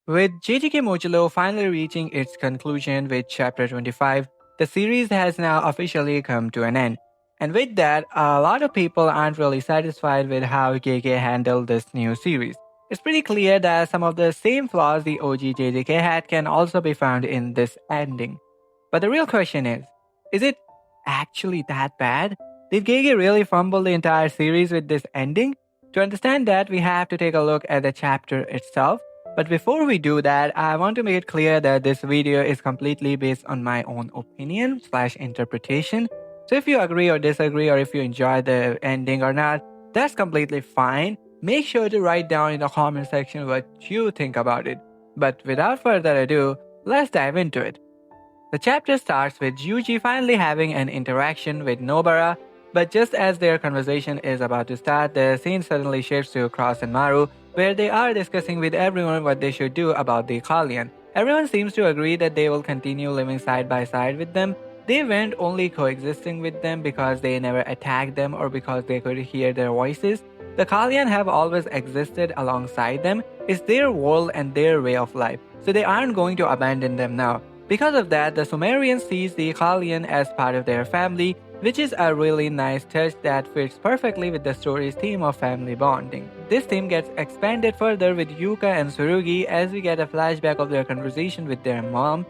With JJK Modulo finally reaching its conclusion with chapter 25, the series has now officially come to an end. And with that, a lot of people aren't really satisfied with how Gege handled this new series. It's pretty clear that some of the same flaws the OG JJK had can also be found in this ending. But the real question is it actually that bad? Did Gege really fumble the entire series with this ending? To understand that, we have to take a look at the chapter itself. But before we do that, I want to make it clear that this video is completely based on my own opinion slash interpretation. So if you agree or disagree, or if you enjoy the ending or not, that's completely fine. Make sure to write down in the comment section what you think about it. But without further ado, let's dive into it. The chapter starts with Yuji finally having an interaction with Nobara, but just as their conversation is about to start, the scene suddenly shifts to Cross and Maru, where they are discussing with everyone what they should do about the Kalian. Everyone seems to agree that they will continue living side by side with them. They weren't only coexisting with them because they never attacked them or because they could hear their voices. The Kalian have always existed alongside them. It's their world and their way of life, so they aren't going to abandon them now. Because of that, the Sumerian sees the Kalian as part of their family, which is a really nice touch that fits perfectly with the story's theme of family bonding. This theme gets expanded further with Yuka and Tsurugi as we get a flashback of their conversation with their mom.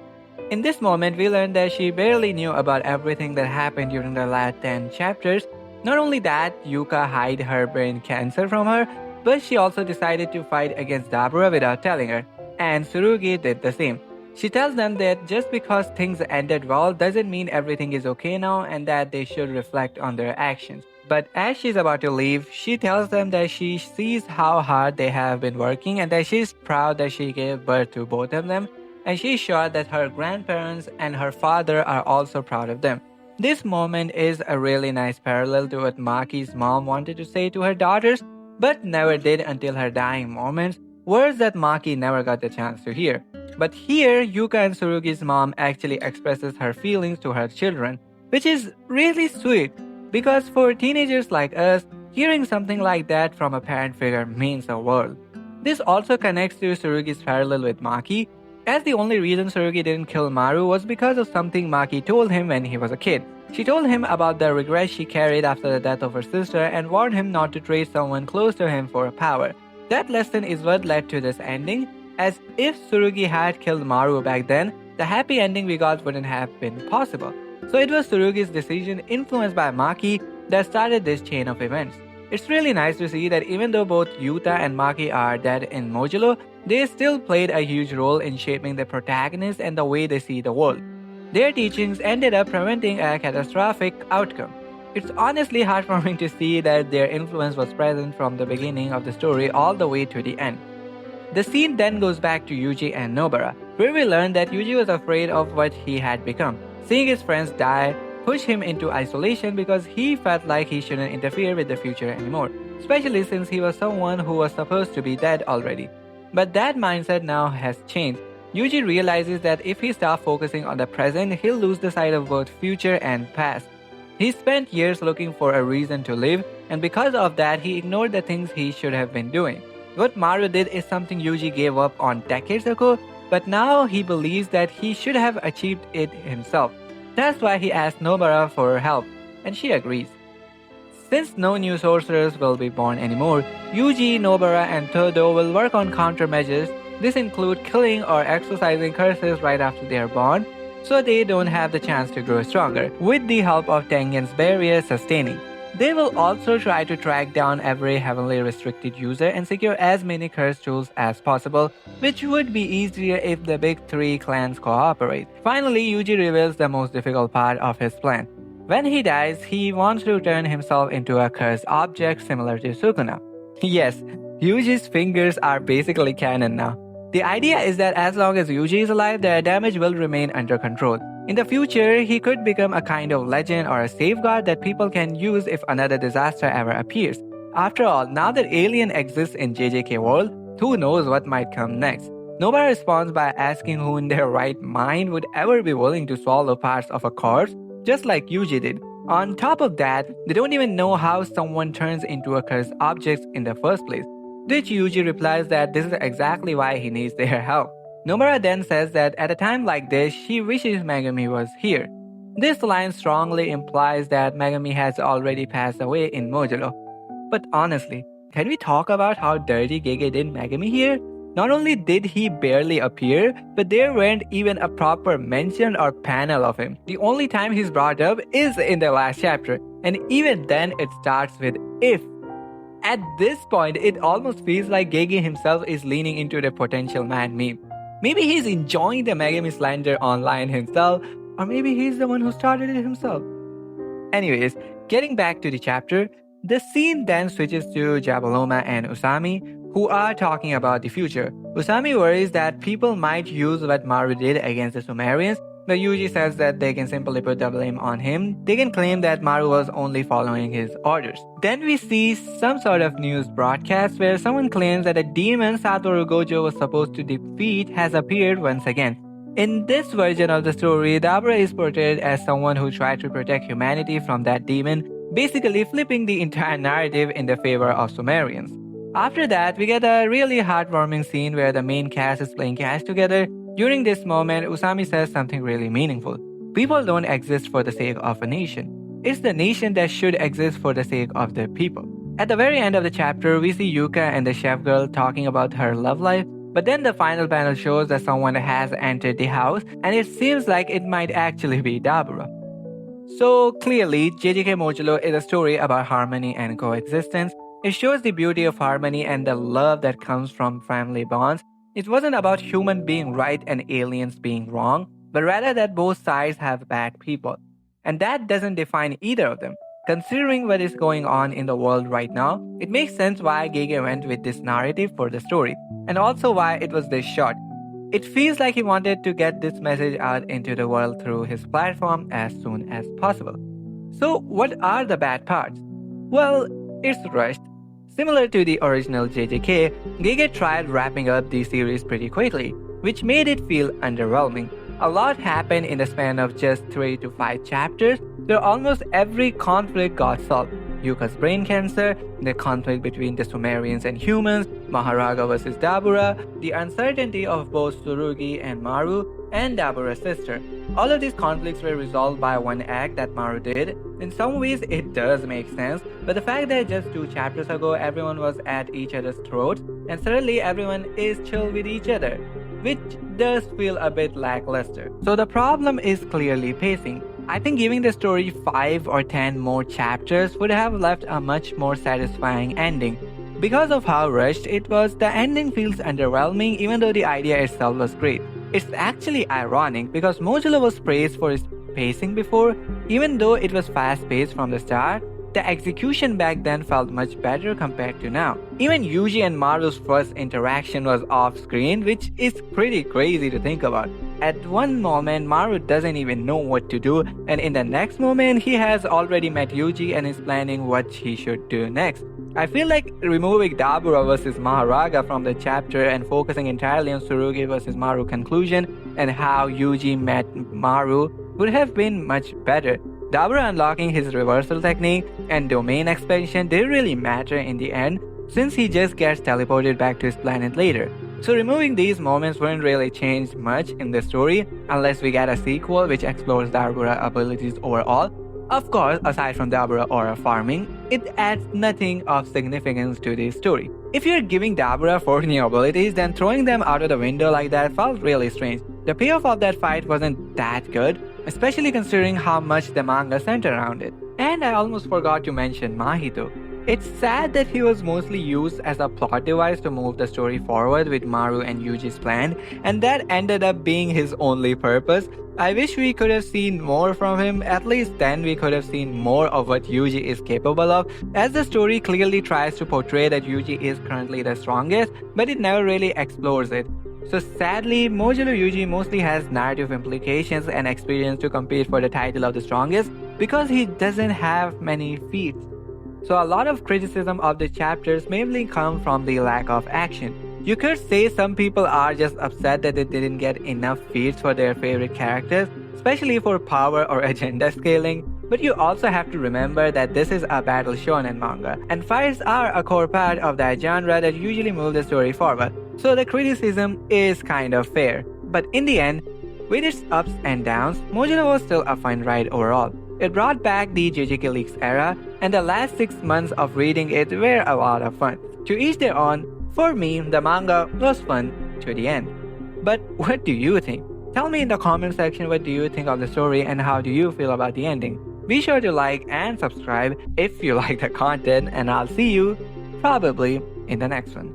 In this moment, we learn that she barely knew about everything that happened during the last 10 chapters. Not only that, Yuka hid her brain cancer from her, but she also decided to fight against Dabura without telling her, and Tsurugi did the same. She tells them that just because things ended well doesn't mean everything is okay now and that they should reflect on their actions. But as she's about to leave, she tells them that she sees how hard they have been working and that she's proud that she gave birth to both of them, and she's sure that her grandparents and her father are also proud of them. This moment is a really nice parallel to what Maki's mom wanted to say to her daughters, but never did until her dying moments, words that Maki never got the chance to hear. But here, Yuka and Tsurugi's mom actually expresses her feelings to her children, which is really sweet, because for teenagers like us, hearing something like that from a parent figure means the world. This also connects to Tsurugi's parallel with Maki, as the only reason Tsurugi didn't kill Maru was because of something Maki told him when he was a kid. She told him about the regret she carried after the death of her sister and warned him not to trade someone close to him for power. That lesson is what led to this ending, as if Tsurugi had killed Maru back then, the happy ending we got wouldn't have been possible. So it was Tsurugi's decision, influenced by Maki, that started this chain of events. It's really nice to see that even though both Yuta and Maki are dead in Modulo, they still played a huge role in shaping the protagonist and the way they see the world. Their teachings ended up preventing a catastrophic outcome. It's honestly heartwarming to see that their influence was present from the beginning of the story all the way to the end. The scene then goes back to Yuji and Nobara, where we learn that Yuji was afraid of what he had become. Seeing his friends die pushed him into isolation because he felt like he shouldn't interfere with the future anymore, especially since he was someone who was supposed to be dead already. But that mindset now has changed. Yuji realizes that if he stops focusing on the present, he'll lose the sight of both future and past. He spent years looking for a reason to live, and because of that, he ignored the things he should have been doing. What Maru did is something Yuji gave up on decades ago, but now he believes that he should have achieved it himself. That's why he asked Nobara for help, and she agrees. Since no new sorcerers will be born anymore, Yuji, Nobara, and Todo will work on countermeasures. This includes killing or exorcising curses right after they are born, so they don't have the chance to grow stronger, with the help of Tengen's barrier sustaining. They will also try to track down every heavily restricted user and secure as many curse tools as possible, which would be easier if the big three clans cooperate. Finally, Yuji reveals the most difficult part of his plan. When he dies, he wants to turn himself into a cursed object similar to Sukuna. Yes, Yuji's fingers are basically canon now. The idea is that as long as Yuji is alive, the damage will remain under control. In the future, he could become a kind of legend or a safeguard that people can use if another disaster ever appears. After all, now that Alien exists in JJK world, who knows what might come next? Nobara responds by asking who in their right mind would ever be willing to swallow parts of a corpse, just like Yuji did. On top of that, they don't even know how someone turns into a cursed object in the first place. which Yuji replies that this is exactly why he needs their help. Nomura then says that at a time like this, she wishes Megami was here. This line strongly implies that Megami has already passed away in Modulo. But honestly, can we talk about how dirty Gege did Megami here? Not only did he barely appear, but there weren't even a proper mention or panel of him. The only time he's brought up is in the last chapter, and even then it starts with if. At this point, it almost feels like Gege himself is leaning into the potential man meme. Maybe he's enjoying the Megami slander online himself, or maybe he's the one who started it himself. Anyways, getting back to the chapter, the scene then switches to Jabaloma and Usami, who are talking about the future. Usami worries that people might use what Maru did against the Sumerians, but Yuji says that they can simply put the blame on him. They can claim that Maru was only following his orders. Then we see some sort of news broadcast where someone claims that a demon Satoru Gojo was supposed to defeat has appeared once again. In this version of the story, Dabura is portrayed as someone who tried to protect humanity from that demon, basically flipping the entire narrative in the favor of Sumerians. After that, we get a really heartwarming scene where the main cast is playing catch together. During this moment, Usami says something really meaningful. People don't exist for the sake of a nation. It's the nation that should exist for the sake of the people. At the very end of the chapter, we see Yuka and the chef girl talking about her love life, but then the final panel shows that someone has entered the house, and it seems like it might actually be Dabura. So clearly, JJK Modulo is a story about harmony and coexistence. It shows the beauty of harmony and the love that comes from family bonds. It wasn't about humans being right and aliens being wrong, but rather that both sides have bad people. And that doesn't define either of them. Considering what is going on in the world right now, it makes sense why Gege went with this narrative for the story, and also why it was this short. It feels like he wanted to get this message out into the world through his platform as soon as possible. So, what are the bad parts? Well, it's rushed. Similar to the original JJK, Gege tried wrapping up the series pretty quickly, which made it feel underwhelming. A lot happened in the span of just 3 to 5 chapters, where almost every conflict got solved. Yuka's brain cancer, the conflict between the Sumerians and humans, Maharaga vs. Dabura, the uncertainty of both Tsurugi and Maru, and Dabura's sister. All of these conflicts were resolved by one act that Maru did. In some ways, it does make sense, but the fact that just 2 chapters ago everyone was at each other's throats, and suddenly everyone is chill with each other, which does feel a bit lackluster. So the problem is clearly pacing. I think giving the story 5 or 10 more chapters would have left a much more satisfying ending. Because of how rushed it was, the ending feels underwhelming even though the idea itself was great. It's actually ironic because Modulo was praised for its pacing before. Even though it was fast-paced from the start, the execution back then felt much better compared to now. Even Yuji and Maru's first interaction was off-screen, which is pretty crazy to think about. At one moment, Maru doesn't even know what to do, and in the next moment, he has already met Yuji and is planning what he should do next. I feel like removing Dabura vs. Maharaga from the chapter and focusing entirely on Tsurugi vs. Maru conclusion and how Yuji met Maru would have been much better. Dabura unlocking his reversal technique and domain expansion didn't really matter in the end, since he just gets teleported back to his planet later. So removing these moments wouldn't really change much in the story unless we get a sequel which explores Dabura's abilities overall. Of course, aside from Dabura aura farming, it adds nothing of significance to the story. If you're giving Dabura 4 new abilities, then throwing them out of the window like that felt really strange. The payoff of that fight wasn't that good, especially considering how much the manga centered around it. And I almost forgot to mention Mahito. It's sad that he was mostly used as a plot device to move the story forward with Maru and Yuji's plan, and that ended up being his only purpose. I wish we could have seen more from him. At least then we could have seen more of what Yuji is capable of, as the story clearly tries to portray that Yuji is currently the strongest, but it never really explores it. So sadly, Modulo Yuji mostly has narrative implications and experience to compete for the title of the strongest because he doesn't have many feats. So a lot of criticism of the chapters mainly come from the lack of action. You could say some people are just upset that they didn't get enough feats for their favorite characters, especially for power or agenda scaling. But you also have to remember that this is a battle shonen manga, and fights are a core part of that genre that usually move the story forward, so the criticism is kind of fair. But in the end, with its ups and downs, Modulo was still a fun ride overall. It brought back the Jujutsu Leaks era, and the last 6 months of reading it were a lot of fun. To each their own, for me, the manga was fun to the end. But what do you think? Tell me in the comment section what do you think of the story and how do you feel about the ending. Be sure to like and subscribe if you like the content, and I'll see you probably in the next one.